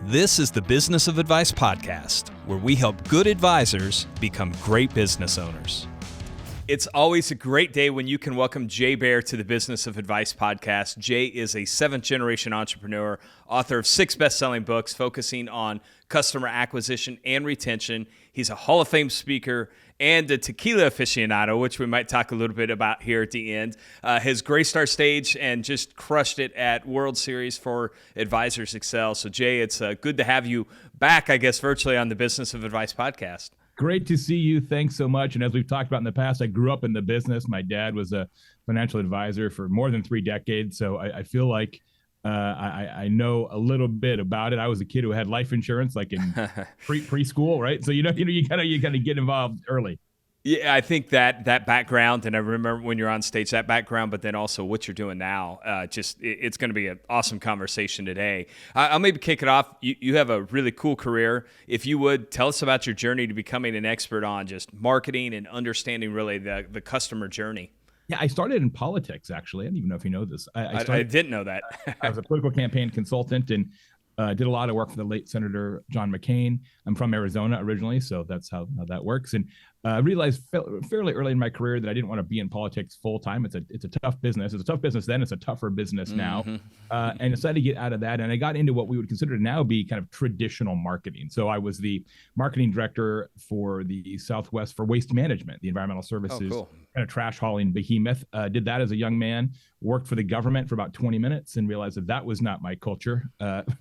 This is the Business of Advice podcast, where we help good advisors become great business owners. It's always a great day when you can welcome Jay Baer to the Business of Advice podcast. Jay is a seventh-generation entrepreneur, author of 6 best-selling books focusing on customer acquisition and retention. He's a Hall of Fame speaker and a tequila aficionado, which we might talk a little bit about here at the end. Has graced our stage and just crushed it at World Series for Advisors Excel. So, Jay, it's good to have you back, I guess, virtually on the Business of Advice podcast. Great to see you. Thanks so much. And as we've talked about in the past, I grew up in the business. My dad was a financial advisor for more than 3 decades. So I feel like I know a little bit about it. I was a kid who had life insurance, like in preschool, right? So you gotta get involved early. Yeah, I think that background, and I remember when you're on stage, that background, but then also what you're doing now, it's going to be an awesome conversation today. I'll maybe kick it off. You have a really cool career. If you would, tell us about your journey to becoming an expert on just marketing and understanding really the customer journey. Yeah, I started in politics, actually. I don't even know if you know this. I didn't know that. I was a political campaign consultant and did a lot of work for the late Senator John McCain. I'm from Arizona originally, so that's how that works. And I realized fairly early in my career that I didn't want to be in politics full time. It's a tough business. It's a tough business then. It's a tougher business now. And decided to get out of that. And I got into what we would consider to now be kind of traditional marketing. So I was the marketing director for the Southwest for Waste Management, the environmental services, kind of trash hauling behemoth. Did that as a young man, worked for the government for about 20 minutes and realized that was not my culture,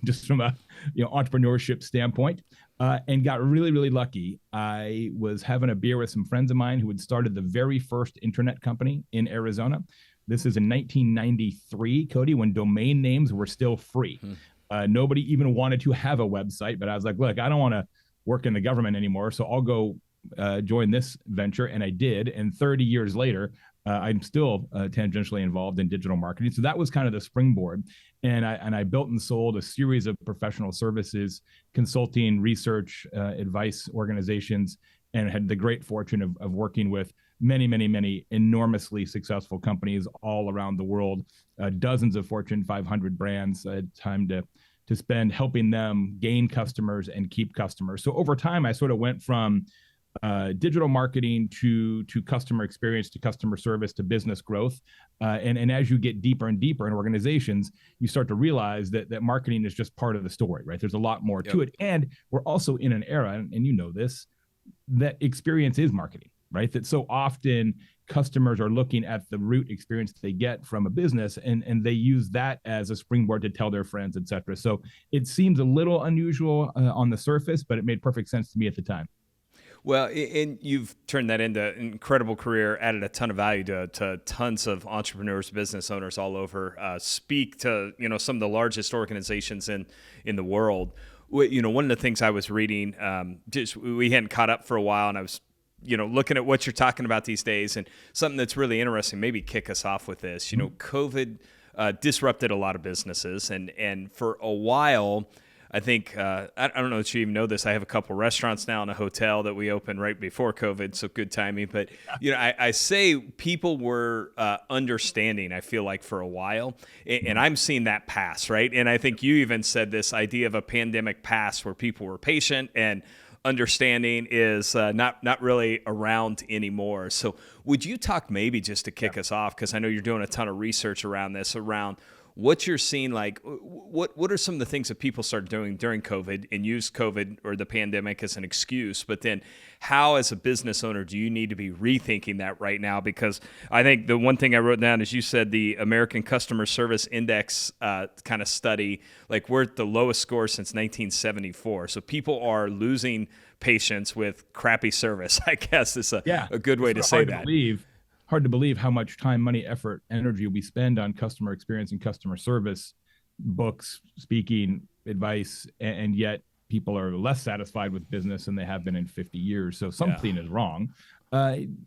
just from a entrepreneurship standpoint. And got really, really lucky. I was having a beer with some friends of mine who had started the very first internet company in Arizona. This is in 1993, Cody, when domain names were still free. Nobody even wanted to have a website, but I was like, look, I don't want to work in the government anymore, so I'll go join this venture. And I did. And 30 years later, I'm still tangentially involved in digital marketing. So that was kind of the springboard. And I built and sold a series of professional services, consulting, research, advice organizations, and had the great fortune of working with many enormously successful companies all around the world, dozens of Fortune 500 brands. I had time to spend helping them gain customers and keep customers. So over time, I sort of went from digital marketing to customer experience, to customer service, to business growth. And as you get deeper and deeper in organizations, you start to realize that marketing is just part of the story, right? There's a lot more to it. And we're also in an era, and you know this, that experience is marketing, right? That so often customers are looking at the root experience they get from a business and they use that as a springboard to tell their friends, et cetera. So it seems a little unusual on the surface, but it made perfect sense to me at the time. Well, and you've turned that into an incredible career, added a ton of value to tons of entrepreneurs, business owners all over, speak to, some of the largest organizations in the world. One of the things I was reading, we hadn't caught up for a while, and I was, looking at what you're talking about these days, and something that's really interesting, maybe kick us off with this. COVID disrupted a lot of businesses, and for a while, I think, I don't know if you even know this, I have a couple restaurants now and a hotel that we opened right before COVID, so good timing. But, I say people were understanding, I feel like, for a while, and I'm seeing that pass, right? And I think you even said this idea of a pandemic pass where people were patient and understanding is not really around anymore. So would you talk maybe just to kick us off, because I know you're doing a ton of research around this, around what you're seeing, like what are some of the things that people started doing during COVID and use COVID or the pandemic as an excuse, but then how as a business owner do you need to be rethinking that right now? Because I think the one thing I wrote down is you said the American Customer Service Index kind of study, like we're at the lowest score since 1974. So people are losing patience with crappy service, I guess is a good way to say that. Hard to believe how much time, money, effort, energy we spend on customer experience and customer service, books, speaking, advice, and yet people are less satisfied with business than they have been in 50 years. So something is wrong. I'm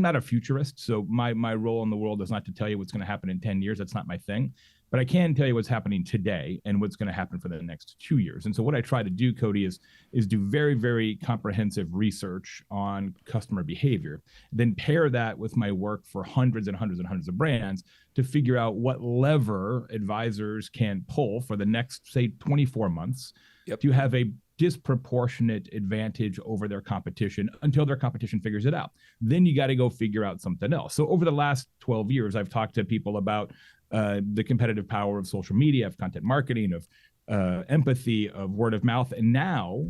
not a futurist, so my role in the world is not to tell you what's going to happen in 10 years. That's not my thing. but I can tell you what's happening today and what's going to happen for the next 2 years. And so what I try to do, Cody, is do very, very comprehensive research on customer behavior, then pair that with my work for hundreds and hundreds and hundreds of brands to figure out what lever advisors can pull for the next, say, 24 months to have a disproportionate advantage over their competition until their competition figures it out. Then you got to go figure out something else. So over the last 12 years, I've talked to people about the competitive power of social media, of content marketing, of empathy, of word of mouth. And now,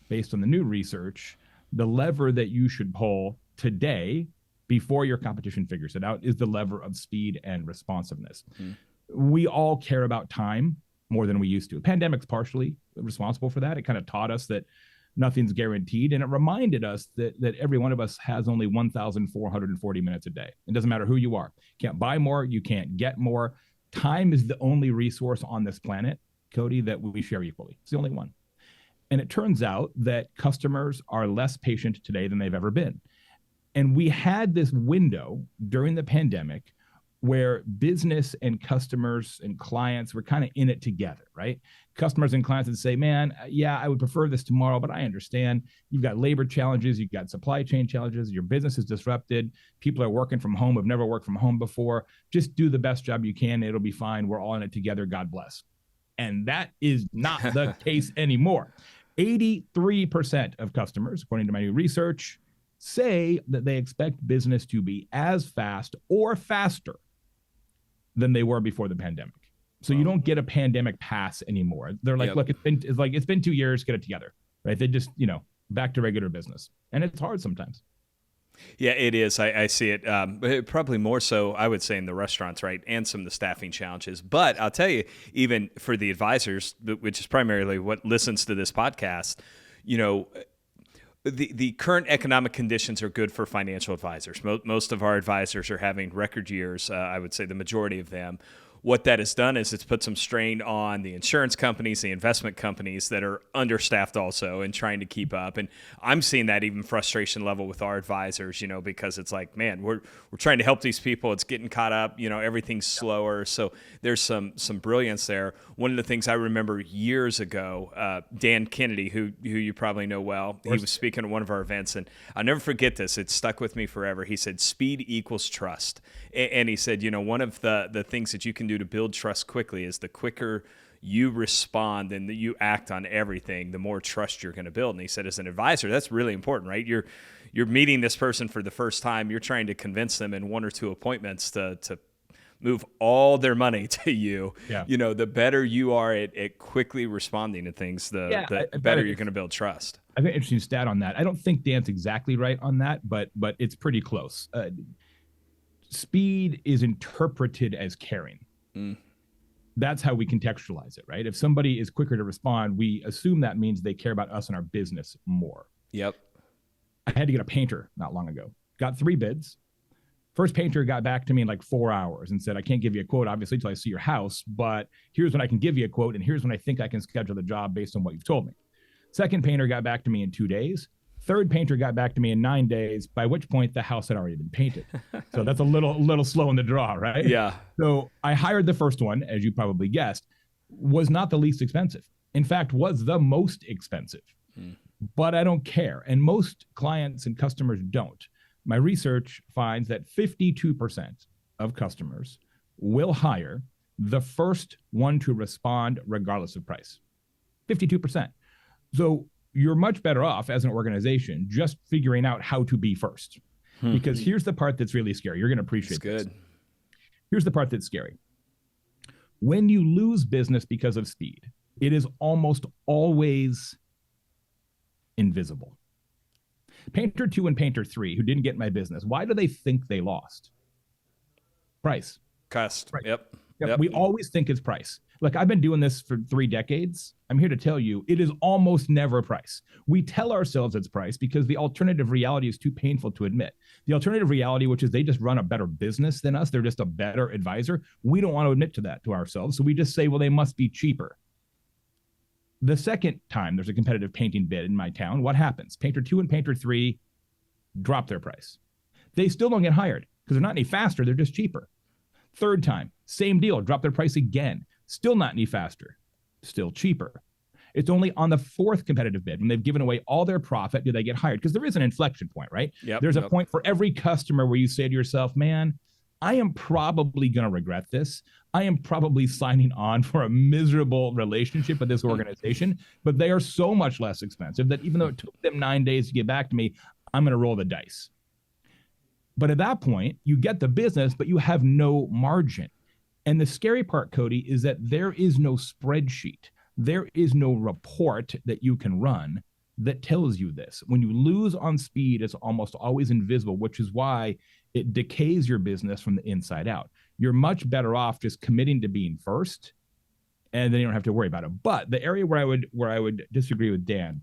based on the new research, the lever that you should pull today before your competition figures it out is the lever of speed and responsiveness. We all care about time more than we used to. The pandemic's partially responsible for that. It kind of taught us that nothing's guaranteed. And it reminded us that every one of us has only 1,440 minutes a day. It doesn't matter who you are. You can't buy more. You can't get more. Time is the only resource on this planet, Cody, that we share equally. It's the only one. And it turns out that customers are less patient today than they've ever been. And we had this window during the pandemic where business and customers and clients were kind of in it together, right? Customers and clients would say, man, yeah, I would prefer this tomorrow, but I understand you've got labor challenges, you've got supply chain challenges, your business is disrupted, people are working from home, have never worked from home before. Just do the best job you can. It'll be fine. We're all in it together. God bless. And that is not the case anymore. 83% of customers, according to my new research, say that they expect business to be as fast or faster than they were before the pandemic. So you don't get a pandemic pass anymore. They're like, look, it's been 2 years, get it together, right? They just, back to regular business. And it's hard sometimes. Yeah, it is. I see it probably more so, I would say, in the restaurants, right? And some of the staffing challenges. But I'll tell you, even for the advisors, which is primarily what listens to this podcast, the current economic conditions are good for financial advisors. Most of our advisors are having record years, I would say the majority of them. What that has done is it's put some strain on the insurance companies, the investment companies that are understaffed also and trying to keep up. And I'm seeing that even frustration level with our advisors, because it's like, man, we're trying to help these people. It's getting caught up, everything's slower. So there's some brilliance there. One of the things I remember years ago, Dan Kennedy, who you probably know well, he was speaking at one of our events, and I'll never forget this. It stuck with me forever. He said, speed equals trust. And he said, one of the things that you can do to build trust quickly is the quicker you respond and you act on everything, the more trust you're going to build. And he said, as an advisor, that's really important, right? You're meeting this person for the first time. You're trying to convince them in 1 or 2 appointments to move all their money to you. Yeah. The better you are at quickly responding to things, the better you're going to build trust. I have an interesting stat on that. I don't think Dan's exactly right on that, but it's pretty close. Speed is interpreted as caring. That's how we contextualize it, right? If somebody is quicker to respond, we assume that means they care about us and our business more. Yep. I had to get a painter not long ago. Got 3 bids. First painter got back to me in like 4 hours and said, I can't give you a quote, obviously, until I see your house, but here's when I can give you a quote, and here's when I think I can schedule the job based on what you've told me. Second painter got back to me in 2 days. Third painter got back to me in 9 days, by which point the house had already been painted. So that's a little slow in the draw, right? Yeah. So I hired the first one, as you probably guessed, was not the least expensive. In fact, was the most expensive. But I don't care. And most clients and customers don't. My research finds that 52% of customers will hire the first one to respond regardless of price. 52%. So you're much better off as an organization just figuring out how to be first. Because here's the part that's really scary. You're going to appreciate this. Here's the part that's scary. When you lose business because of speed, it is almost always invisible. Painter 2 and Painter 3, who didn't get my business, why do they think they lost? Price. Cost. Right. Yep. We always think it's price. Look, I've been doing this for 3 decades. I'm here to tell you, it is almost never price. We tell ourselves it's price because the alternative reality is too painful to admit. The alternative reality, which is they just run a better business than us, they're just a better advisor. We don't want to admit to that to ourselves. So we just say, well, they must be cheaper. The second time there's a competitive painting bid in my town, what happens? Painter 2 and Painter 3 drop their price. They still don't get hired because they're not any faster, they're just cheaper. Third time, same deal, drop their price again. Still not any faster, still cheaper. It's only on the fourth competitive bid, when they've given away all their profit, do they get hired? Because there is an inflection point, right? Yep, There's a yep. point for every customer where you say to yourself, man, I am probably going to regret this. I am probably signing on for a miserable relationship with this organization, but they are so much less expensive that even though it took them 9 days to get back to me, I'm going to roll the dice. But at that point, you get the business, but you have no margin. And the scary part, Cody, is that there is no spreadsheet. There is no report that you can run that tells you this. When you lose on speed, it's almost always invisible, which is why it decays your business from the inside out. You're much better off just committing to being first, and then you don't have to worry about it. But the area where I would disagree with Dan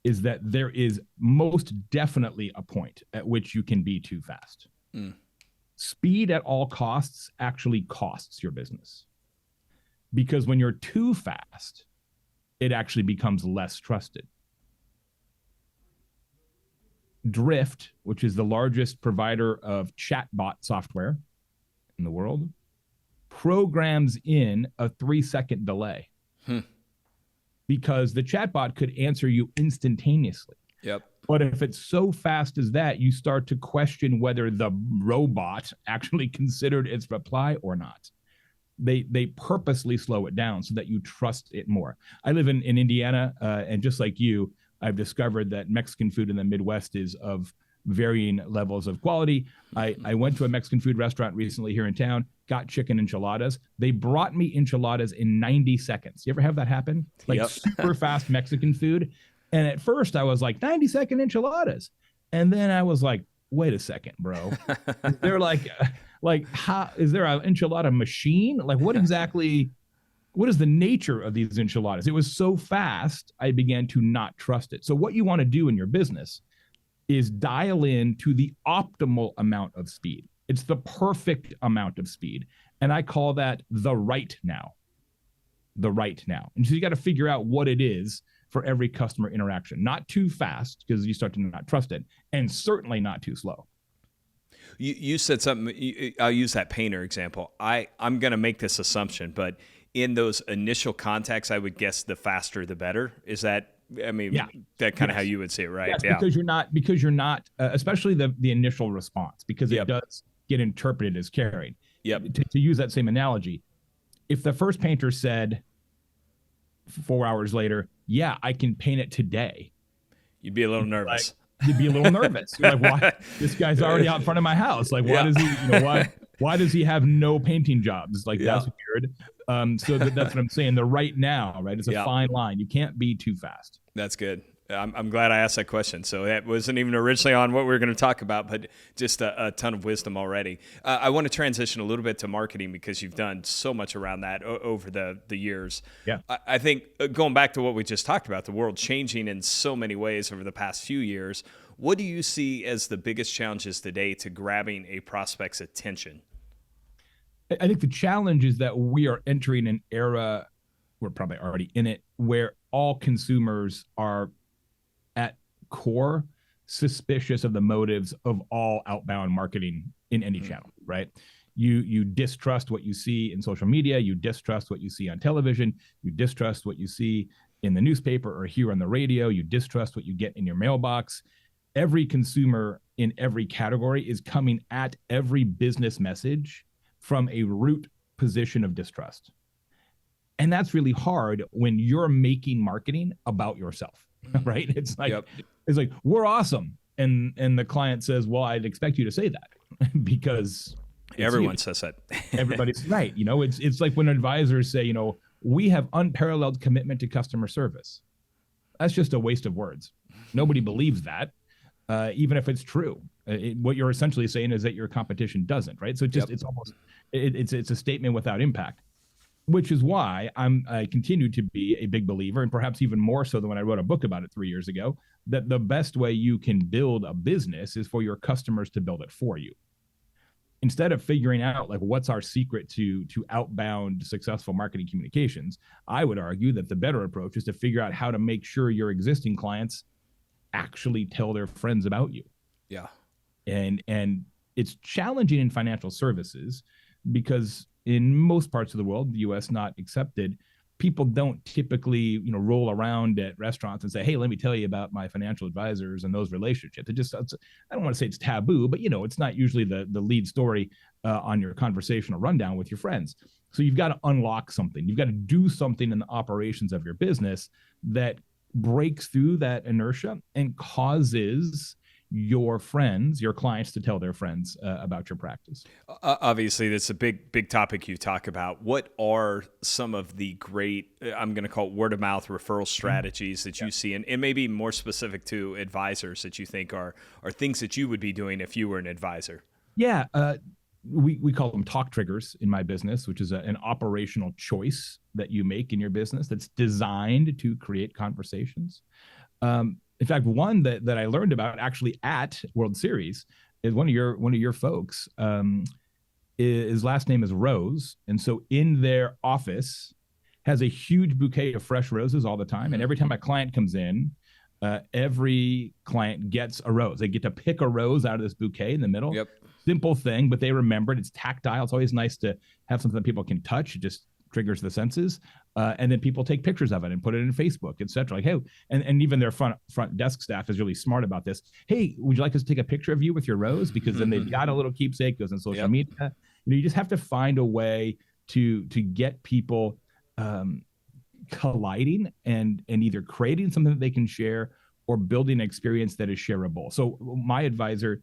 is that there is most definitely a point at which you can be too fast. Speed at all costs actually costs your business. Because when you're too fast, it actually becomes less trusted. Drift, which is the largest provider of chatbot software in the world, programs in a 3-second delay. Because the chatbot could answer you instantaneously. Yep. But if it's so fast as that, you start to question whether the robot actually considered its reply or not. They purposely slow it down so that you trust it more. I live in Indiana, and just like you, I've discovered that Mexican food in the Midwest is of varying levels of quality. I went to a Mexican food restaurant recently here in town, got chicken enchiladas. They brought me enchiladas in 90 seconds. You ever have that happen? Like super fast Mexican food. And at first I was like, 90-second enchiladas. And then I was like, wait a second, bro. They're like how is there an enchilada machine? Like what is the nature of these enchiladas? It was so fast, I began to not trust it. So what you want to do in your business is dial in to the optimal amount of speed. It's the perfect amount of speed. And I call that the right now. The right now. And so you got to figure out what it is for every customer interaction. Not too fast, because you start to not trust it, and certainly not too slow. You said something, I'll use that painter example. I'm going to make this assumption, but in those initial contacts, I would guess the faster the better. Is that, that kind of how you would see it, right? Yes, because you're not, especially the initial response, because it does get interpreted as caring. Yep. To use that same analogy, if the first painter said 4 hours later, yeah, I can paint it today, you'd be a little nervous. You'd be a little nervous. You're like, why? This guy's already out in front of my house. Like, why does he, why does he have no painting jobs? Like, that's weird. So that's what I'm saying. The right now, right? It's a fine line. You can't be too fast. That's good. I'm glad I asked that question. So that wasn't even originally on what we were going to talk about, but just a ton of wisdom already. I want to transition a little bit to marketing because you've done so much around that over the years. Yeah. I think going back to what we just talked about, the world changing in so many ways over the past few years, what do you see as the biggest challenges today to grabbing a prospect's attention? I think the challenge is that we are entering an era, we're probably already in it, where all consumers are at core suspicious of the motives of all outbound marketing in any channel, right? You distrust what you see in social media, you distrust what you see on television, you distrust what you see in the newspaper or hear on the radio, you distrust what you get in your mailbox. Every consumer in every category is coming at every business message from a root position of distrust. And that's really hard when you're making marketing about yourself, right? It's like we're awesome. And the client says, well, I'd expect you to say that because everyone says that. Everybody's right. It's like when advisors say, we have unparalleled commitment to customer service. That's just a waste of words. Nobody believes that, even if it's true. What you're essentially saying is that your competition doesn't, right? So it's almost, it's a statement without impact. Which is why I continue to be a big believer, and perhaps even more so than when I wrote a book about it 3 years ago, that the best way you can build a business is for your customers to build it for you. Instead of figuring out like what's our secret to outbound successful marketing communications, I would argue that the better approach is to figure out how to make sure your existing clients actually tell their friends about you. Yeah. And it's challenging in financial services because in most parts of the world, the US not accepted, people don't typically, roll around at restaurants and say, hey, let me tell you about my financial advisors and those relationships. I don't want to say it's taboo, but it's not usually the lead story on your conversational rundown with your friends. So you've got to unlock something. You've got to do something in the operations of your business that breaks through that inertia and causes your friends, your clients, to tell their friends about your practice. Obviously, that's a big topic you talk about. What are some of the great, I'm going to call it word of mouth referral strategies that you see, and maybe more specific to advisors that you think are things that you would be doing if you were an advisor? Yeah. We call them talk triggers in my business, which is an operational choice that you make in your business that's designed to create conversations. In fact, one that I learned about actually at World Series is one of your folks. His last name is Rose, and so in their office has a huge bouquet of fresh roses all the time. And every time a client comes in, every client gets a rose. They get to pick a rose out of this bouquet in the middle. Yep. Simple thing, but they remembered. It's tactile. It's always nice to have something that people can touch. It just triggers the senses. And then people take pictures of it and put it in Facebook, et cetera. Like, hey, and even their front desk staff is really smart about this. Hey, would you like us to take a picture of you with your rose? Because then they've got a little keepsake, goes on social media. You just have to find a way to get people colliding and either creating something that they can share or building an experience that is shareable. So my advisor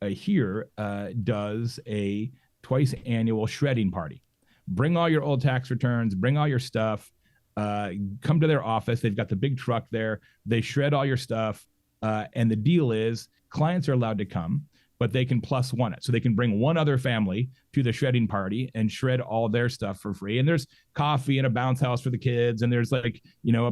here does a twice annual shredding party. Bring all your old tax returns, bring all your stuff, come to their office. They've got the big truck there. They shred all your stuff. And the deal is clients are allowed to come, but they can plus one it. So they can bring one other family to the shredding party and shred all their stuff for free. And there's coffee and a bounce house for the kids. And there's a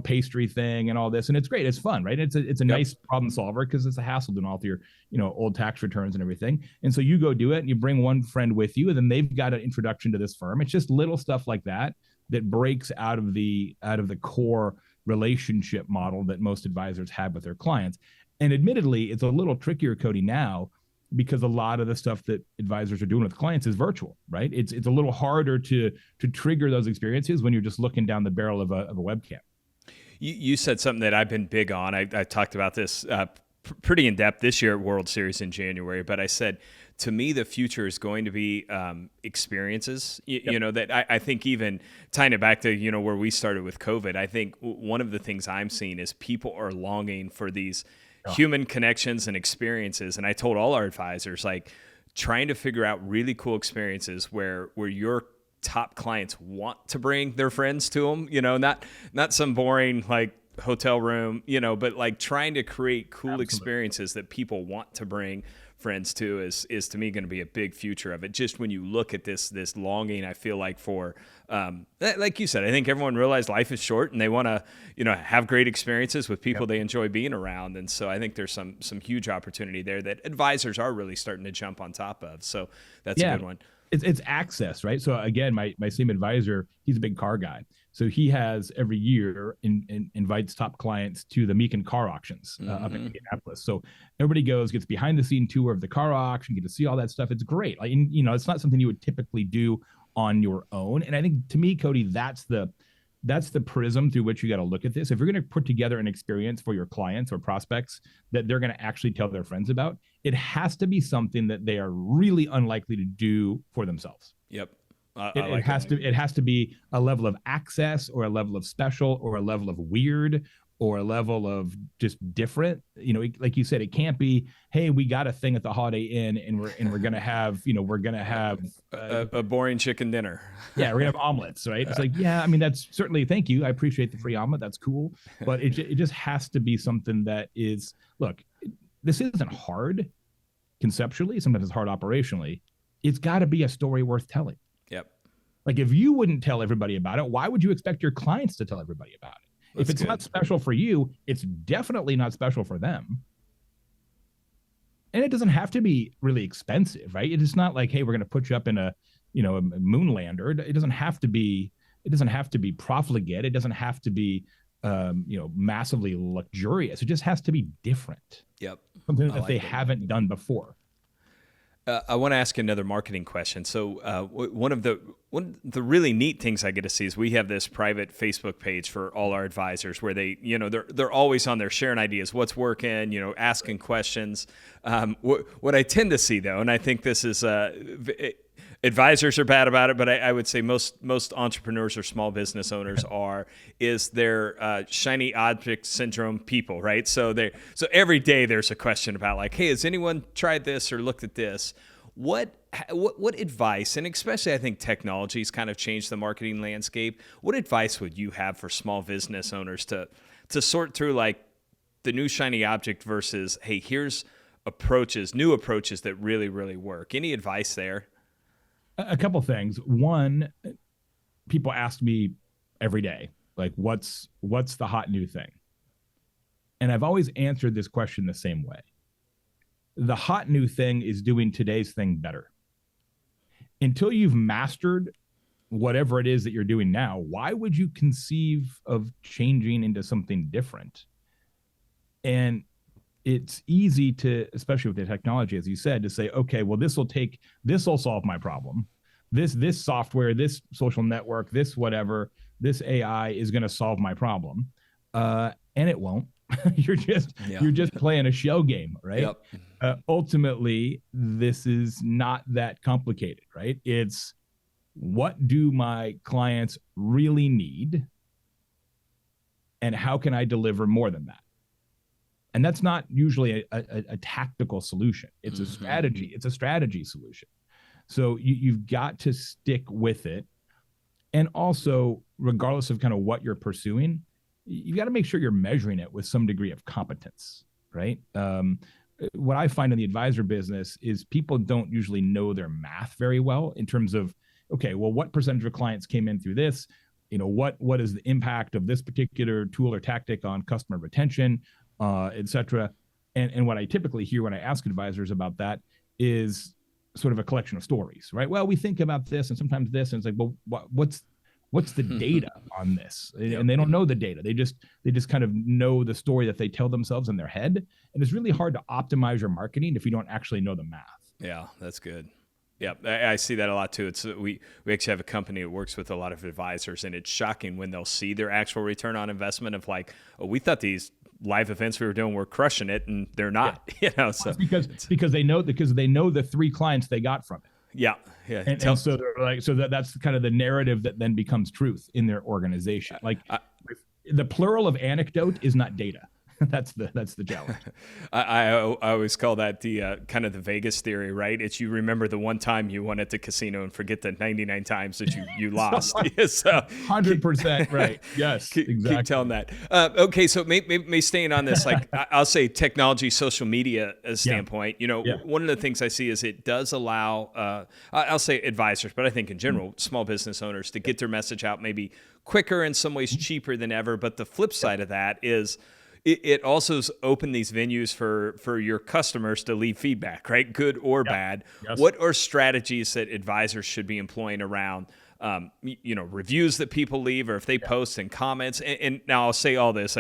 pastry thing and all this. And it's great. It's fun, right? It's a nice problem solver because it's a hassle doing all your, old tax returns and everything. And so you go do it and you bring one friend with you and then they've got an introduction to this firm. It's just little stuff like that breaks out of the core relationship model that most advisors have with their clients. And admittedly, it's a little trickier, Cody, now, because a lot of the stuff that advisors are doing with clients is virtual, right? It's a little harder to trigger those experiences when you're just looking down the barrel of a webcam. You said something that I've been big on. I talked about this pretty in depth this year at World Series in January, but I said, to me, the future is going to be experiences, that I think even tying it back to, where we started with COVID, I think one of the things I'm seeing is people are longing for these human connections and experiences. And I told all our advisors, trying to figure out really cool experiences where your top clients want to bring their friends to them, not some boring hotel room, but trying to create cool experiences that people want to bring friends to is to me going to be a big future of it. Just when you look at this longing, I feel like for, like you said, I think everyone realized life is short and they want to, have great experiences with people they enjoy being around. And so I think there's some huge opportunity there that advisors are really starting to jump on top of. So that's a good one. It's access, right? So again, my same advisor, he's a big car guy. So he has every year invites top clients to the Meekin car auctions up in Indianapolis. So everybody gets behind the scene tour of the car auction, get to see all that stuff. It's great. It's not something you would typically do on your own. And I think to me, Cody, that's the prism through which you got to look at this. If you're going to put together an experience for your clients or prospects that they're going to actually tell their friends about, it has to be something that they are really unlikely to do for themselves. Yep. It has to be a level of access or a level of special or a level of weird or a level of just different. Like you said, it can't be, hey, we got a thing at the Holiday Inn and we're gonna have a boring chicken dinner. Yeah, we're gonna have omelets, right? It's that's certainly, thank you, I appreciate the free omelet, that's cool, but it just has to be something that is, look, this isn't hard conceptually, sometimes it's hard operationally. It's got to be a story worth telling. Yep. If you wouldn't tell everybody about it, why would you expect your clients to tell everybody about it? If it's not special for you, it's definitely not special for them. And it doesn't have to be really expensive, right? It's not like, hey, we're going to put you up in a moon lander. It doesn't have to be profligate. It doesn't have to be, massively luxurious. It just has to be different. Yep. Something that they haven't done before. I want to ask another marketing question. So one of the really neat things I get to see is we have this private Facebook page for all our advisors where they, they're always on there sharing ideas, what's working, asking questions. What I tend to see though, and I think this is advisors are bad about it, but I would say most entrepreneurs or small business owners is they're shiny object syndrome people, right? So every day there's a question about like, hey, has anyone tried this or looked at this? What advice, and especially I think technology's kind of changed the marketing landscape. What advice would you have for small business owners to sort through like the new shiny object versus, hey, here's new approaches that really, really work? Any advice there? A couple things. One, people ask me every day, like, what's the hot new thing? And I've always answered this question the same way. The hot new thing is doing today's thing better. Until you've mastered whatever it is that you're doing now, why would you conceive of changing into something different? And it's easy to, especially with the technology, as you said, to say, okay, well, this will solve my problem. This software, this social network, this whatever, this AI is going to solve my problem. And it won't. You're just playing a shell game, right? Yep. Ultimately, this is not that complicated, right? It's what do my clients really need? And how can I deliver more than that? And that's not usually a tactical solution. It's a strategy. It's a strategy solution. So you've got to stick with it. And also, regardless of kind of what you're pursuing, you've got to make sure you're measuring it with some degree of competence, right? What I find in the advisor business is people don't usually know their math very well in terms of, okay, well, what percentage of clients came in through this? What is the impact of this particular tool or tactic on customer retention? Et cetera. And what I typically hear when I ask advisors about that is sort of a collection of stories, right? Well, we think about this and sometimes this, and it's like, well, what's the data on this? And they don't know the data. They just kind of know the story that they tell themselves in their head. And it's really hard to optimize your marketing if you don't actually know the math. Yeah, that's good. Yeah, I see that a lot too. It's we actually have a company that works with a lot of advisors, and it's shocking when they'll see their actual return on investment of like, oh, we thought these live events we were doing were crushing it, and they're not. So because they know the 3 clients they got from it. Yeah. And so they're like, so that's kind of the narrative that then becomes truth in their organization. Like the plural of anecdote is not data. That's the challenge. I always call that the kind of the Vegas theory, right? It's you remember the one time you won at the casino and forget the 99 times that you lost. So 100% right. Yes, exactly. Keep telling that. Okay, so maybe staying on this, like I'll say technology, social media standpoint. One of the things I see is it does allow, I'll say advisors, but I think in general, small business owners to get their message out maybe quicker, in some ways cheaper than ever. But the flip side of that is, it also has opened these venues for your customers to leave feedback, right? Good or bad. Yes. What are strategies that advisors should be employing around, reviews that people leave, or if they post in comments? And now I'll say all this,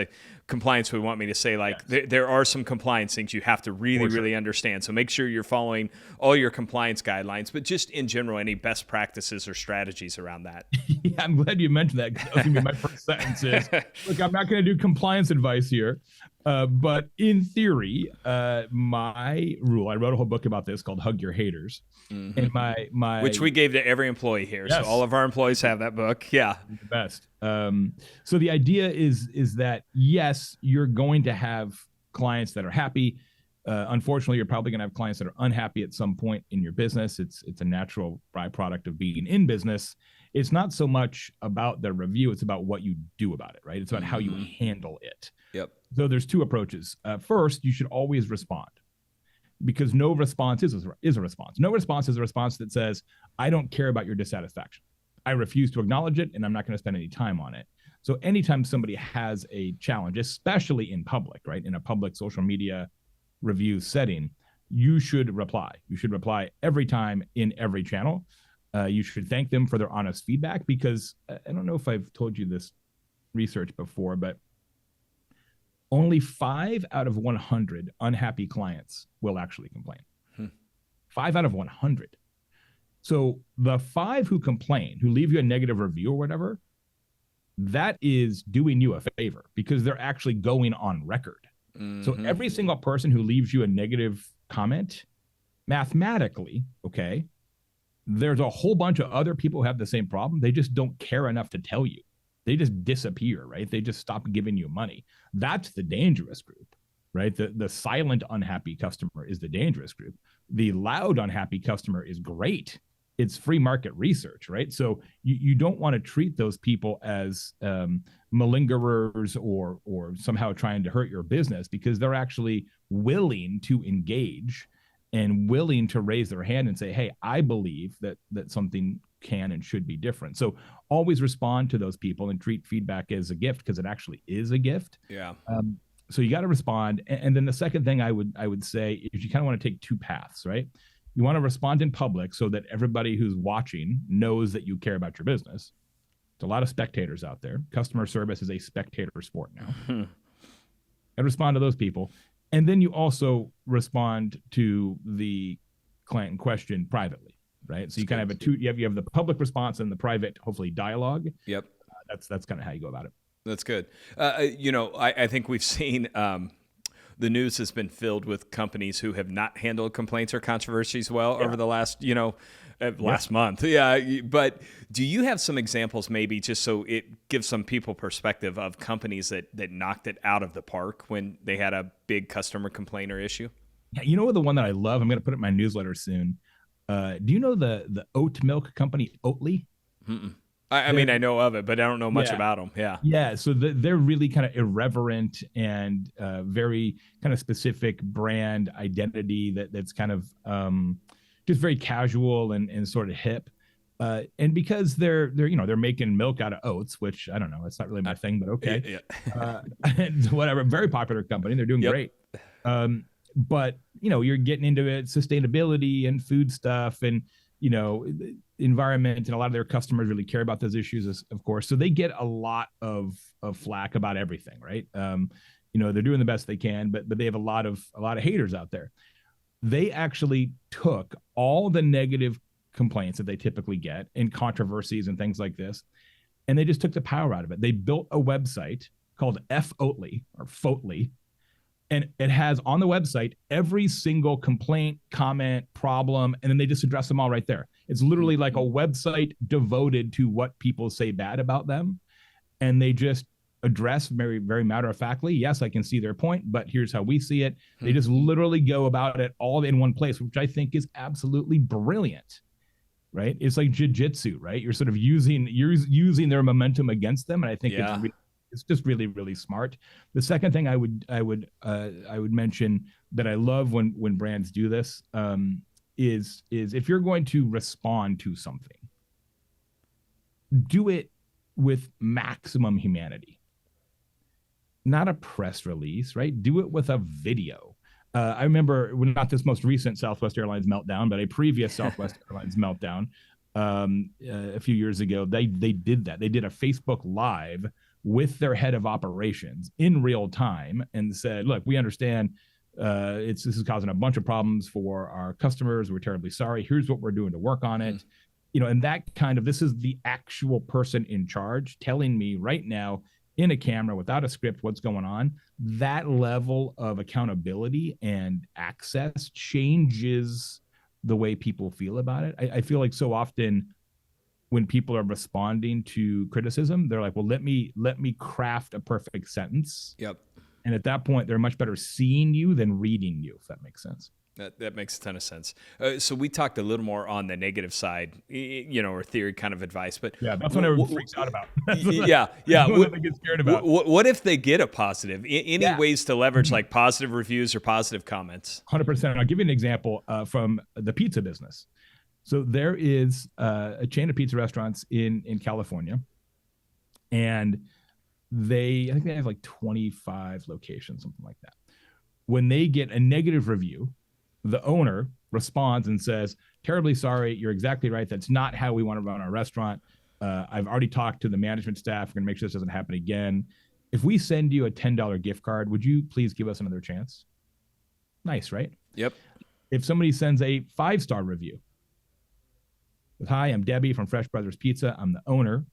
compliance would want me to say, there are some compliance things you have to really understand. So make sure you're following all your compliance guidelines, but just in general, any best practices or strategies around that. Yeah, I'm glad you mentioned that, because that was going to be my first sentence is, look, I'm not going to do compliance advice here. But in theory, my rule, I wrote a whole book about this called Hug Your Haters. And my which we gave to every employee here. Yes. So all of our employees have that book. Yeah. The best. So the idea is that, yes, you're going to have clients that are happy. Unfortunately, you're probably going to have clients that are unhappy at some point in your business. It's a natural byproduct of being in business. It's not so much about the review. It's about what you do about it, right? It's about how you handle it. Yep. So there's 2 approaches. First, you should always respond, because no response is a response. No response is a response that says, I don't care about your dissatisfaction. I refuse to acknowledge it, and I'm not going to spend any time on it. So anytime somebody has a challenge, especially in public, right, in a public social media review setting, you should reply. You should reply every time in every channel. You should thank them for their honest feedback, because I don't know if I've told you this research before, but only 5 out of 100 unhappy clients will actually complain. 5 out of 100. So the 5 who complain, who leave you a negative review or whatever, that is doing you a favor because they're actually going on record. So every single person who leaves you a negative comment, mathematically, okay, there's a whole bunch of other people who have the same problem. They just don't care enough to tell you. They just disappear, right? They just stop giving you money. That's the dangerous group, right? The silent unhappy customer is the dangerous group. The loud unhappy customer is great. It's free market research, right? So you don't want to treat those people as malingerers or somehow trying to hurt your business, because they're actually willing to engage and willing to raise their hand and say, hey, I believe that something can and should be different. So always respond to those people and treat feedback as a gift, because it actually is a gift. Yeah. So you got to respond. And then the second thing I would say is you kind of want to take 2 paths, right? You want to respond in public so that everybody who's watching knows that you care about your business. There's a lot of spectators out there. Customer service is a spectator sport now. And respond to those people. And then you also respond to the client in question privately, right? So you kind of have you have the public response and the private, hopefully, dialogue. Yep. That's kind of how you go about it. That's good. I think we've seen the news has been filled with companies who have not handled complaints or controversies well over the last, last month. Yeah. But do you have some examples, maybe just so it gives some people perspective, of companies that knocked it out of the park when they had a big customer complaint or issue? Yeah. You know, the one that I love, I'm going to put it in my newsletter soon. Do you know the oat milk company, Oatly? I mean, I know of it, but I don't know much about them. Yeah. Yeah. So they're really kind of irreverent and very kind of specific brand identity that's kind of just very casual and sort of hip. And because they're making milk out of oats, which I don't know, it's not really my thing, but okay. Whatever. Very popular company. They're doing great. But you're getting into it, sustainability and food stuff and, environment, and a lot of their customers really care about those issues, of course. So they get a lot of flack about everything, right? They're doing the best they can, but they have a lot of haters out there. They actually took all the negative complaints that they typically get and controversies and things like this, and they just took the power out of it. They built a website called F-Oatly or Fotly, and it has on the website every single complaint, comment, problem, and then they just address them all right there. It's literally like a website devoted to what people say bad about them. And they just address very, very matter-of-factly, yes, I can see their point, but here's how we see it. They just literally go about it all in one place, which I think is absolutely brilliant, right? It's like jiu-jitsu, right? You're sort of using their momentum against them. And I think it's just really, really smart. The second thing I would mention that I love when brands do this is if you're going to respond to something, do it with maximum humanity. Not a press release, right? Do it with a video. I remember, not this most recent Southwest Airlines meltdown, but a previous Southwest Airlines meltdown a few years ago. They did that. They did a Facebook Live with their head of operations in real time and said, look, we understand this is causing a bunch of problems for our customers. We're terribly sorry. Here's what we're doing to work on it. And that kind of, this is the actual person in charge telling me right now in a camera without a script what's going on. That level of accountability and access changes the way people feel about it. I feel like so often when people are responding to criticism, they're like, well, let me craft a perfect sentence. Yep. And at that point, they're much better seeing you than reading you, if that makes sense. That makes a ton of sense. So we talked a little more on the negative side, or theory kind of advice, but that's what everyone freaks out about. Yeah. What they get scared about. What if they get a positive? Any ways to leverage like positive reviews or positive comments? 100%. I'll give you an example from the pizza business. So there is a chain of pizza restaurants in California, and I think they have like 25 locations, something like that. When they get a negative review, the owner responds and says, terribly sorry, you're exactly right. That's not how we want to run our restaurant. I've already talked to the management staff. We're going to make sure this doesn't happen again. If we send you a $10 gift card, would you please give us another chance? Nice, right? Yep. If somebody sends a 5-star review with, "Hi, I'm Debbie from Fresh Brothers Pizza. I'm the owner.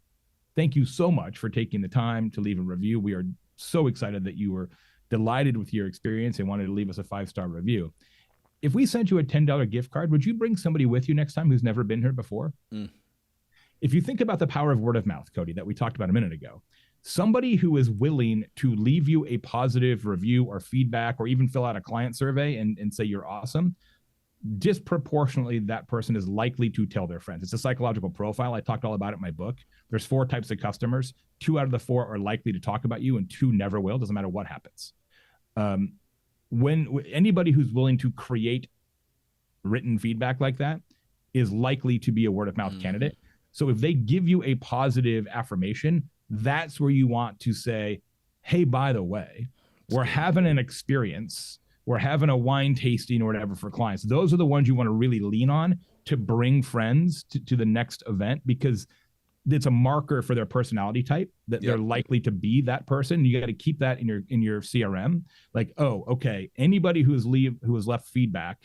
Thank you so much for taking the time to leave a review. We are so excited that you were delighted with your experience and wanted to leave us a 5-star review." If we sent you a $10 gift card, would you bring somebody with you next time who's never been here before? Mm. If you think about the power of word of mouth, Cody, that we talked about a minute ago, somebody who is willing to leave you a positive review or feedback or even fill out a client survey and say you're awesome, disproportionately that person is likely to tell their friends. It's a psychological profile. I talked all about it in my book. There's 4 types of customers. 2 out of the 4 are likely to talk about you and 2 never will. Doesn't matter what happens. When anybody who's willing to create written feedback like that is likely to be a word of mouth candidate. So if they give you a positive affirmation, that's where you want to say, "Hey, by the way, we're having an experience. We're having a wine tasting or whatever for clients." Those are the ones you want to really lean on to bring friends to the next event, because it's a marker for their personality type that they're likely to be that person. You got to keep that in your CRM. Like, oh, okay, anybody who has left feedback,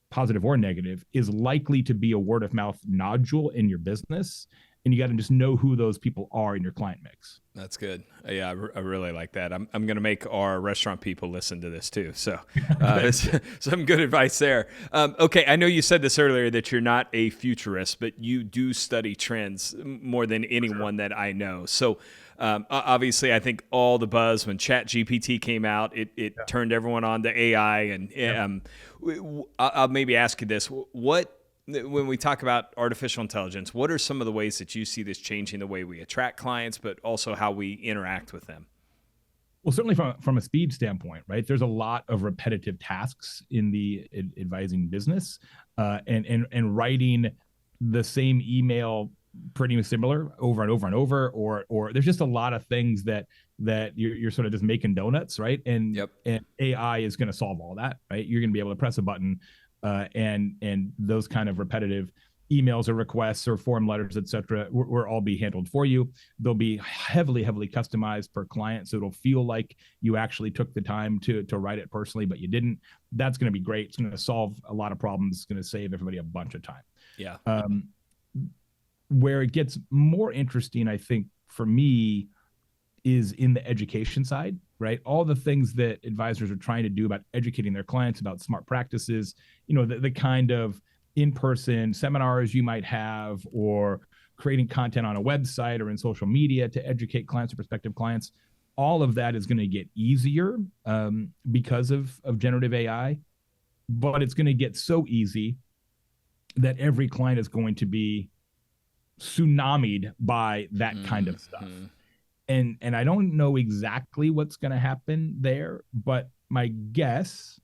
positive or negative, is likely to be a word of mouth nodule in your business. And you got to just know who those people are in your client mix. That's good. Yeah, I really like that. I'm going to make our restaurant people listen to this too. So some good advice there. Okay, I know you said this earlier that you're not a futurist, but you do study trends more than anyone that I know. So obviously, I think all the buzz when ChatGPT came out, it turned everyone on to AI. And I'll maybe ask you this. When we talk about artificial intelligence, what are some of the ways that you see this changing the way we attract clients, but also how we interact with them? Well, certainly from a speed standpoint, right? There's a lot of repetitive tasks in the advising business, and writing the same email pretty similar over and over and over, or there's just a lot of things that you're sort of just making donuts, right? And AI is going to solve all that, right? You're going to be able to press a button. And those kind of repetitive emails or requests or form letters, et cetera, will all be handled for you. They'll be heavily customized per client. So it'll feel like you actually took the time to write it personally, but you didn't. That's going to be great. It's going to solve a lot of problems. It's going to save everybody a bunch of time. Yeah. Where it gets more interesting, I think, for me, is in the education side, right? All the things that advisors are trying to do about educating their clients about smart practices, the kind of in-person seminars you might have, or creating content on a website or in social media to educate clients or prospective clients. All of that is going to get easier because of generative AI, but it's going to get so easy that every client is going to be tsunamied by that kind of stuff. And I don't know exactly what's going to happen there, but my guess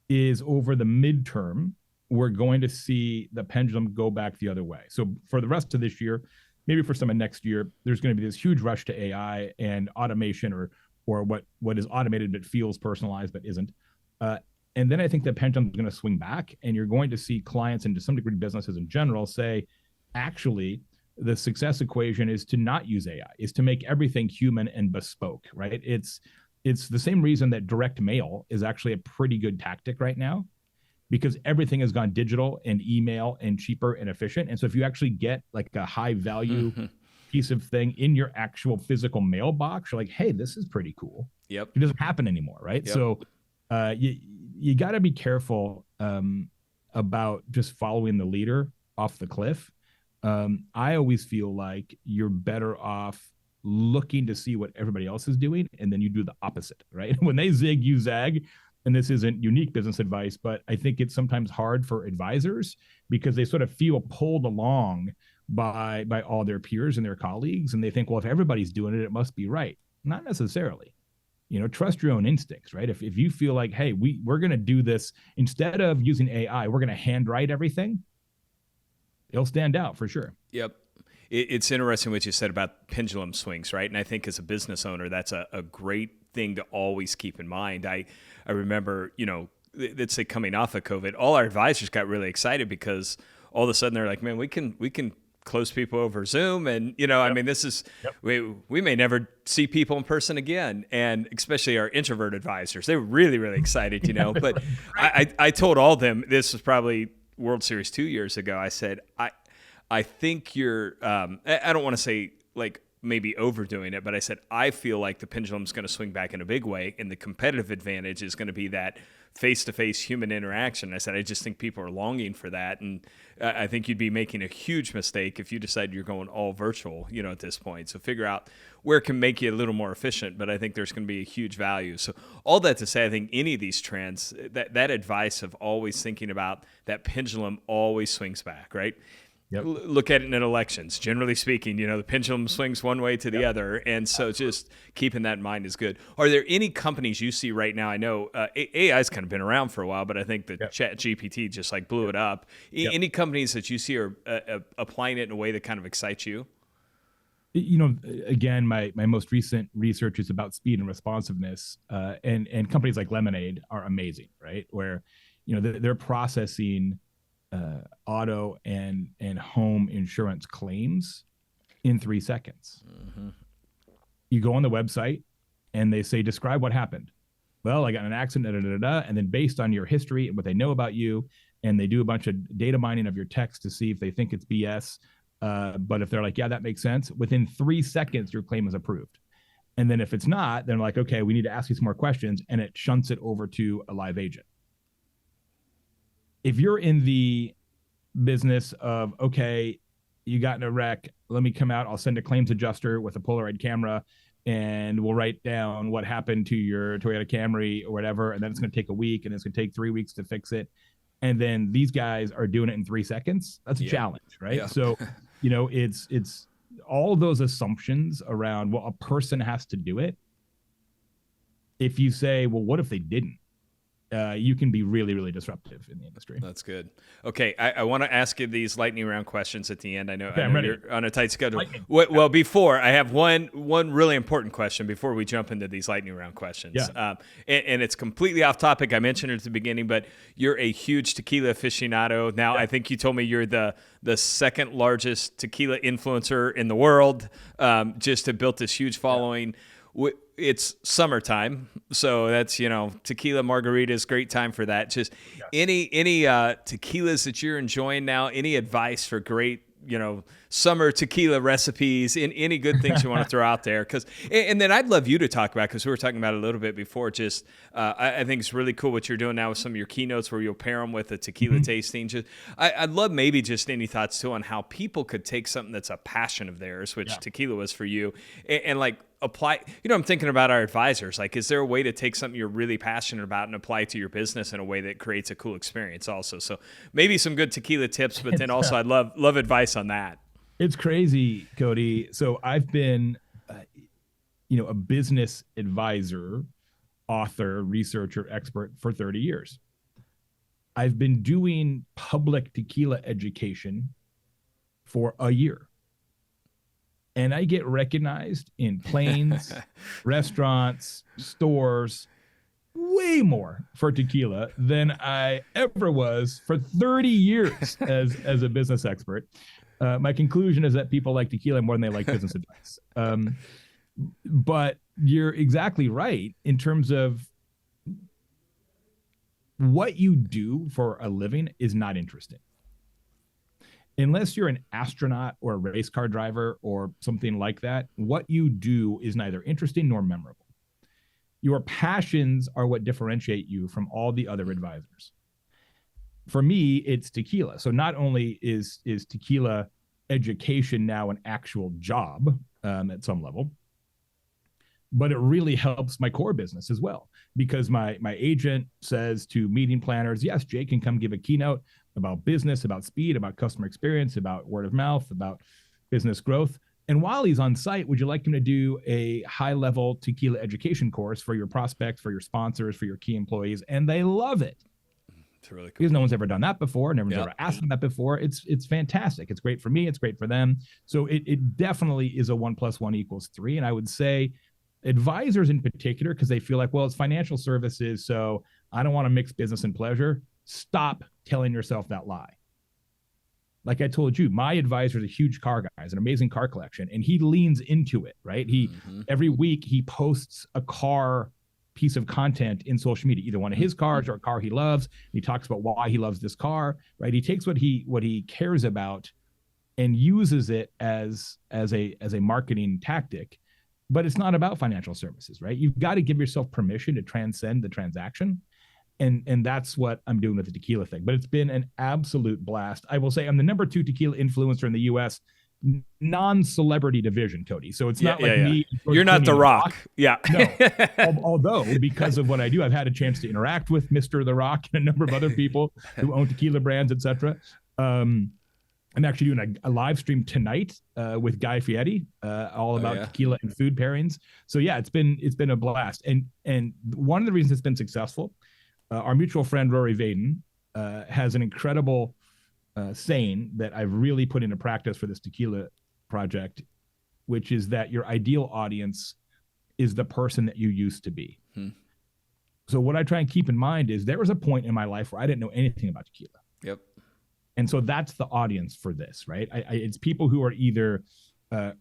is over the midterm, we're going to see the pendulum go back the other way. So for the rest of this year, maybe for some of next year, there's going to be this huge rush to AI and automation, or what is automated but feels personalized but isn't. And then I think the pendulum is going to swing back, and you're going to see clients, and to some degree businesses in general, say, actually, the success equation is to not use AI, is to make everything human and bespoke, right? It's the same reason that direct mail is actually a pretty good tactic right now, because everything has gone digital and email and cheaper and efficient. And so if you actually get like a high value piece of thing in your actual physical mailbox, you're like, hey, this is pretty cool. Yep. It doesn't happen anymore, right? Yep. So you got to be careful about just following the leader off the cliff. I always feel like you're better off looking to see what everybody else is doing, and then you do the opposite, right? When they zig, you zag. And this isn't unique business advice, but I think it's sometimes hard for advisors because they sort of feel pulled along by all their peers and their colleagues, and they think, well, if everybody's doing it, it must be right. Not necessarily. Trust your own instincts, right? If you feel like, hey, we're going to do this instead of using AI, we're going to handwrite everything, it'll stand out for sure. Yep. It's interesting what you said about pendulum swings, right? And I think as a business owner, that's a great thing to always keep in mind. I remember, let's say coming off of COVID, all our advisors got really excited because all of a sudden they're like, man, we can close people over Zoom. And, I mean, this is, we may never see people in person again. And especially our introvert advisors, they were really, really excited, but I told all of them, this was probably World Series 2 years ago. I said, I think you're, I don't want to say like maybe overdoing it, but I said, I feel like the pendulum's going to swing back in a big way. And the competitive advantage is going to be that face-to-face human interaction. I said, I just think people are longing for that. And I think you'd be making a huge mistake if you decide you're going all virtual, at this point. So figure out where it can make you a little more efficient, but I think there's going to be a huge value. So all that to say, I think any of these trends, that advice of always thinking about that pendulum always swings back, right? Yep. Look at it in elections. Generally speaking, the pendulum swings one way to the other. And so just keeping that in mind is good. Are there any companies you see right now? I know AI's kind of been around for a while, but I think the Chat GPT just like blew it up. Any companies that you see are applying it in a way that kind of excites you? Again, my most recent research is about speed and responsiveness. And companies like Lemonade are amazing, right? Where, they're processing auto and home insurance claims in 3 seconds. Mm-hmm. You go on the website and they say, describe what happened. Well, I got in an accident, and then based on your history and what they know about you, and they do a bunch of data mining of your text to see if they think it's BS. But if they're like, yeah, that makes sense, within 3 seconds, your claim is approved. And then if it's not, then like, okay, we need to ask you some more questions, and it shunts it over to a live agent. If you're in the business of, okay, you got in a wreck, let me come out, I'll send a claims adjuster with a Polaroid camera, and we'll write down what happened to your Toyota Camry or whatever, and then it's going to take a week, and it's going to take 3 weeks to fix it. And then these guys are doing it in 3 seconds. That's a challenge, right? Yeah. So, it's all those assumptions around, well, a person has to do it. If you say, well, what if they didn't? You can be really, really disruptive in the industry. That's good. Okay, I want to ask you these lightning round questions at the end. I know you're on a tight schedule. Well, before, I have one really important question before we jump into these lightning round questions. Yeah. And it's completely off topic. I mentioned it at the beginning, but you're a huge tequila aficionado. Now, I think you told me you're the second largest tequila influencer in the world. Just have built this huge following. Yeah. It's summertime, so that's, tequila margaritas, great time for that. Just any tequilas that you're enjoying now, any advice for great, summer tequila recipes, and any good things you want to throw out there? And then I'd love you to talk about, because we were talking about it a little bit before, just I think it's really cool what you're doing now with some of your keynotes where you'll pair them with a tequila tasting. Just I'd love maybe just any thoughts too on how people could take something that's a passion of theirs, which tequila was for you, and like apply, I'm thinking about our advisors. Like, is there a way to take something you're really passionate about and apply it to your business in a way that creates a cool experience also? So maybe some good tequila tips, but then also I'd love advice on that. It's crazy, Cody. So I've been, a business advisor, author, researcher, expert for 30 years. I've been doing public tequila education for a year. And I get recognized in planes, restaurants, stores, way more for tequila than I ever was for 30 years as a business expert. My conclusion is that people like tequila more than they like business advice. But you're exactly right in terms of what you do for a living is not interesting. Unless you're an astronaut or a race car driver or something like that, what you do is neither interesting nor memorable. Your passions are what differentiate you from all the other advisors. For me, it's tequila. So not only is tequila education now an actual job at some level, but it really helps my core business as well, because my agent says to meeting planners, yes, Jay can come give a keynote about business, about speed, about customer experience, about word of mouth, about business growth. And while he's on site, would you like him to do a high-level tequila education course for your prospects, for your sponsors, for your key employees? And they love it. It's really cool. Because no one's ever done that before. No one's ever asked them that before. It's fantastic. It's great for me. It's great for them. So it definitely is a 1 + 1 = 3. And I would say advisors in particular, because they feel like, well, it's financial services, so I don't want to mix business and pleasure. Stop telling yourself that lie. like I told you, my advisor is a huge car guy, has an amazing car collection, and he leans into it, right? Every week he posts a car piece of content in social media, either one of his cars or a car he loves. He talks about why he loves this car, right? He takes what he cares about and uses it as a marketing tactic. But it's not about financial services, right? You've got to give yourself permission to transcend the transaction. And that's what I'm doing with the tequila thing. But it's been an absolute blast. I will say I'm the number 2 tequila influencer in the US, non-celebrity division, Cody. So it's not like me. You're not The Rock. Yeah. No. Although, because of what I do, I've had a chance to interact with Mr. The Rock and a number of other people who own tequila brands, etc. I'm actually doing a live stream tonight with Guy Fieri, all about tequila and food pairings. So yeah, it's been a blast. And one of the reasons it's been successful, our mutual friend Rory Vaden has an incredible saying that I've really put into practice for this tequila project, which is that your ideal audience is the person that you used to be. So what I try and keep in mind is there was a point in my life where I didn't know anything about tequila. Yep. And so that's the audience for this, right? It's people who are either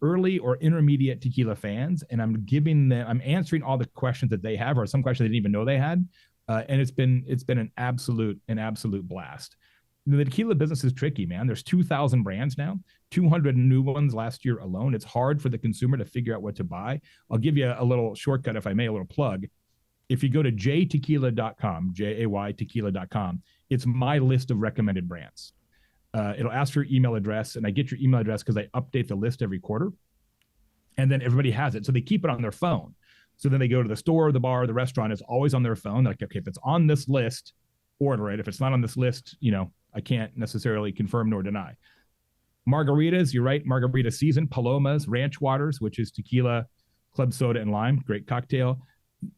early or intermediate tequila fans, and I'm answering all the questions that they have, or some questions they didn't even know they had. And it's been an absolute blast. The tequila business is tricky, man. There's 2,000 brands now, 200 new ones last year alone. It's hard for the consumer to figure out what to buy. I'll give you a little shortcut, if I may, a little plug. If you go to jaytequila.com, Jay tequila.com, it's my list of recommended brands. It'll ask for your email address, and I get your email address because I update the list every quarter. And then everybody has it. So they keep it on their phone. So then they go to the store, the bar, the restaurant. It's always on their phone. They're like, okay, if it's on this list, order it. If it's not on this list, I can't necessarily confirm nor deny. Margaritas, you're right. Margarita season, Palomas, Ranch Waters, which is tequila, club soda, and lime. Great cocktail.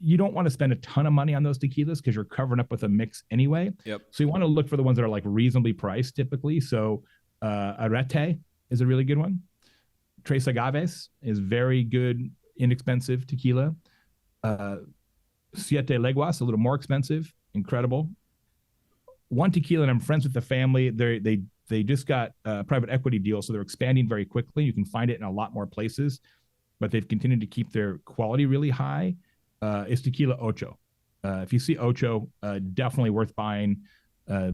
You don't want to spend a ton of money on those tequilas because you're covering up with a mix anyway. Yep. So you want to look for the ones that are like reasonably priced typically. So Arete is a really good one. Tres Agaves is very good, inexpensive tequila. Siete Leguas, a little more expensive, incredible. One Tequila, and I'm friends with the family. They just got a private equity deal, so they're expanding very quickly. You can find it in a lot more places, but they've continued to keep their quality really high. Is Tequila Ocho. If you see Ocho, definitely worth buying.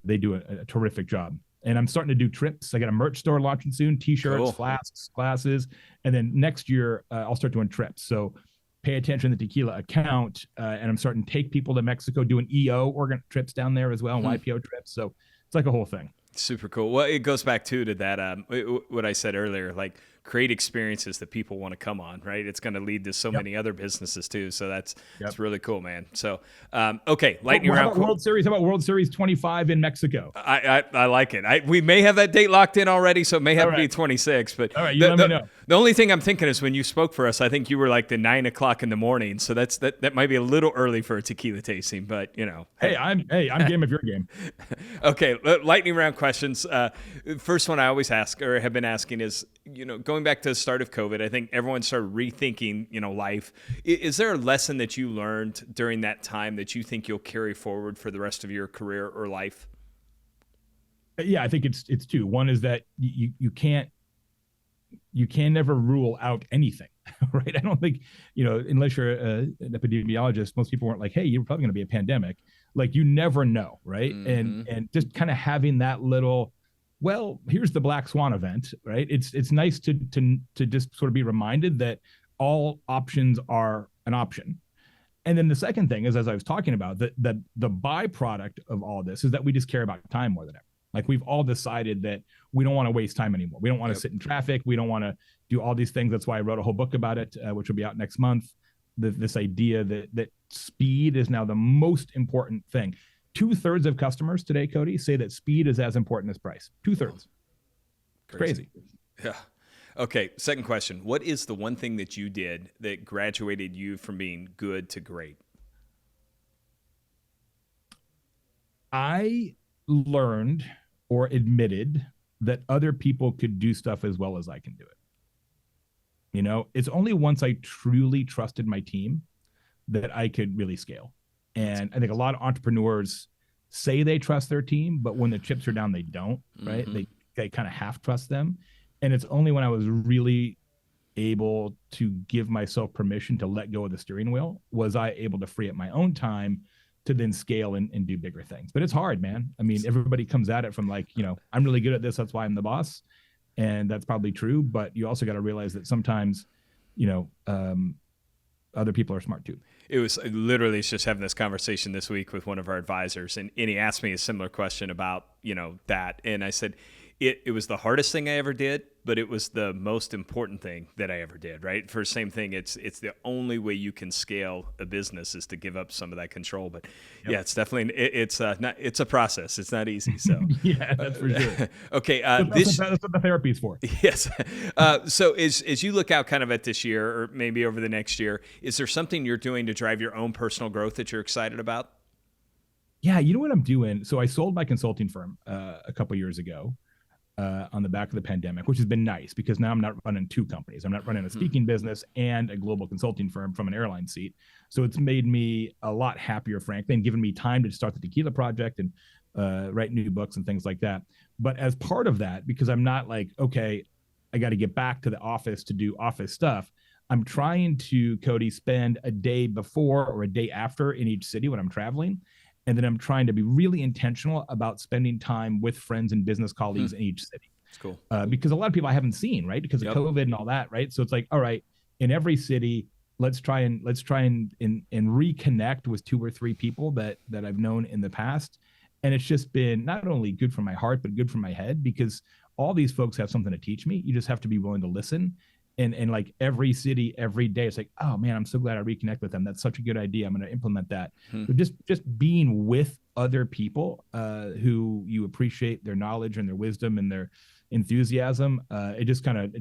They do a terrific job. And I'm starting to do trips. I got a merch store launching soon, T-shirts, cool. Flasks, glasses. And then next year, I'll start doing trips. So pay attention to the Tequila account. And I'm starting to take people to Mexico, doing EO trips down there as well, and YPO trips. So it's like a whole thing. Super cool. Well, it goes back to that, what I said earlier, like create experiences that people want to come on, right? It's going to lead to so many other businesses too. So that's really cool, man. So, okay. Lightning round. How about World Series 25 in Mexico? I like it. We may have that date locked in already, so it may have to be 26, but all right, let me know. The only thing I'm thinking is when you spoke for us, I think you were like the 9 o'clock in the morning. So that might be a little early for a tequila tasting, but Hey, I'm game if you're game. Okay. Lightning round questions. First one I always ask or have been asking is, going back to the start of COVID, I think everyone started rethinking, life. Is there a lesson that you learned during that time that you think you'll carry forward for the rest of your career or life? Yeah, I think it's two. One is that you can never rule out anything, right? I don't think, unless you're an epidemiologist, most people weren't like, hey, you're probably going to be a pandemic. Like, you never know, right? Mm-hmm. And just kind of having that little, well, here's the black swan event, right? It's nice to just sort of be reminded that all options are an option. And then the second thing is, as I was talking about, the byproduct of all this is that we just care about time more than ever. Like, we've all decided that we don't want to waste time anymore. We don't want to sit in traffic. We don't want to do all these things. That's why I wrote a whole book about it, which will be out next month. This idea that speed is now the most important thing. 2/3 of customers today, Cody, say that speed is as important as price. 2/3. Crazy. Yeah. Okay. Second question. What is the one thing that you did that graduated you from being good to great? I learned or admitted that other people could do stuff as well as I can do it. It's only once I truly trusted my team that I could really scale. And I think a lot of entrepreneurs say they trust their team, but when the chips are down, they don't, right? Mm-hmm. I kind of half trust them. And it's only when I was really able to give myself permission to let go of the steering wheel was I able to free up my own time to then scale and do bigger things. But it's hard, man. I mean, everybody comes at it from like, I'm really good at this, that's why I'm the boss. And that's probably true. But you also got to realize that sometimes, other people are smart too. It was literally just having this conversation this week with one of our advisors, and he asked me a similar question about, that. And I said, it was the hardest thing I ever did, but it was the most important thing that I ever did, right? For the same thing, it's the only way you can scale a business is to give up some of that control. But yeah, it's definitely, it's a process. It's not easy. So yeah, that's for sure. Okay. That's what the therapy is for. Yes. So as you look out kind of at this year or maybe over the next year, is there something you're doing to drive your own personal growth that you're excited about? Yeah. You know what I'm doing? So I sold my consulting firm a couple years ago. On the back of the pandemic, which has been nice because now I'm not running two companies. I'm not running a speaking business and a global consulting firm from an airline seat. So it's made me a lot happier, frankly, and given me time to start the Tequila project and write new books and things like that. But as part of that, because I'm not like, okay, I got to get back to the office to do office stuff, I'm trying to, Cody, spend a day before or a day after in each city when I'm traveling. And then I'm trying to be really intentional about spending time with friends and business colleagues in each city. That's cool. Because a lot of people I haven't seen, right? Because of COVID and all that, right? So it's like, all right, in every city, let's try and reconnect with 2 or 3 people that I've known in the past. And it's just been not only good for my heart, but good for my head, because all these folks have something to teach me. You just have to be willing to listen. And like every city, every day, it's like, oh man, I'm so glad I reconnect with them. That's such a good idea. I'm going to implement that. So just being with other people who you appreciate their knowledge and their wisdom and their enthusiasm, it just kind of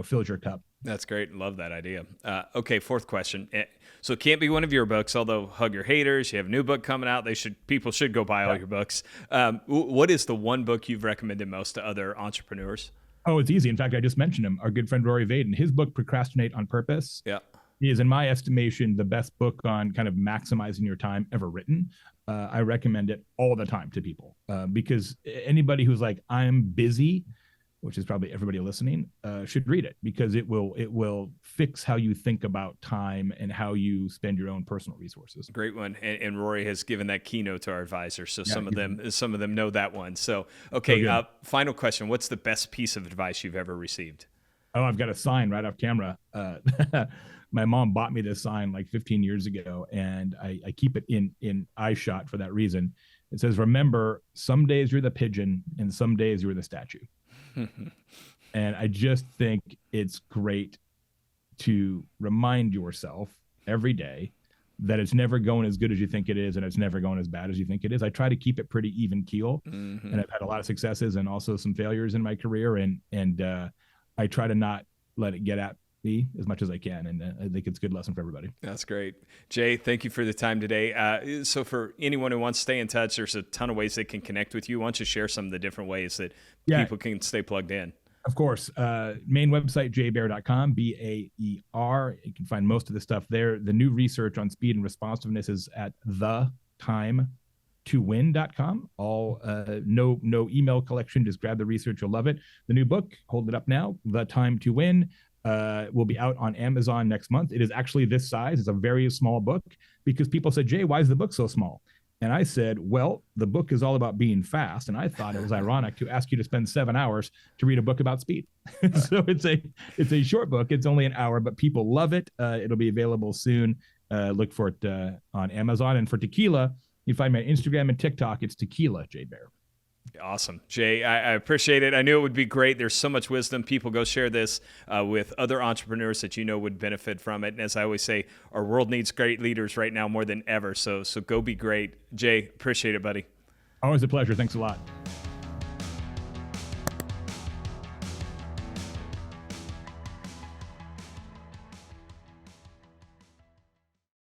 fills your cup. That's great. Love that idea. Okay, fourth question. So it can't be one of your books, although Hug Your Haters, you have a new book coming out. People should go buy all your books. What is the one book you've recommended most to other entrepreneurs? Oh, it's easy. In fact, I just mentioned him, our good friend Rory Vaden. His book, Procrastinate on Purpose, is, in my estimation, the best book on kind of maximizing your time ever written. I recommend it all the time to people because anybody who's like, I'm busy, which is probably everybody listening, should read it because it will fix how you think about time and how you spend your own personal resources. Great one. And Rory has given that keynote to our advisors. So some of them know that one. So, okay. Final question. What's the best piece of advice you've ever received? Oh, I've got a sign right off camera. My mom bought me this sign like 15 years ago, and I keep it in eye shot for that reason. It says, remember, some days you're the pigeon and some days you're the statue. And I just think it's great to remind yourself every day that it's never going as good as you think it is, and it's never going as bad as you think it is. I try to keep it pretty even keel, and I've had a lot of successes and also some failures in my career, and I try to not let it get at me as much as I can, and I think it's a good lesson for everybody. That's great. Jay, thank you for the time today. So for anyone who wants to stay in touch, there's a ton of ways they can connect with you. Why don't you share some of the different ways that people can stay plugged in? Of course. Main website, jaybaer.com, BAER. You can find most of the stuff there. The new research on speed and responsiveness is at thetimetowin.com. All no email collection. Just grab the research. You'll love it. The new book, hold it up now, The Time to Win, will be out on Amazon next month. It is actually this size. It's a very small book because people said, Jay, why is the book so small? And I said, well, the book is all about being fast. And I thought it was ironic to ask you to spend 7 hours to read a book about speed. So it's a short book. It's only an hour, but people love it. It'll be available soon. Look for it on Amazon. And for tequila, you find me on Instagram and TikTok. It's Tequila Jay Baer. Awesome. Jay, I appreciate it. I knew it would be great. There's so much wisdom. People, go share this with other entrepreneurs that you know would benefit from it. And as I always say, our world needs great leaders right now more than ever. So go be great. Jay, appreciate it, buddy. Always a pleasure. Thanks a lot.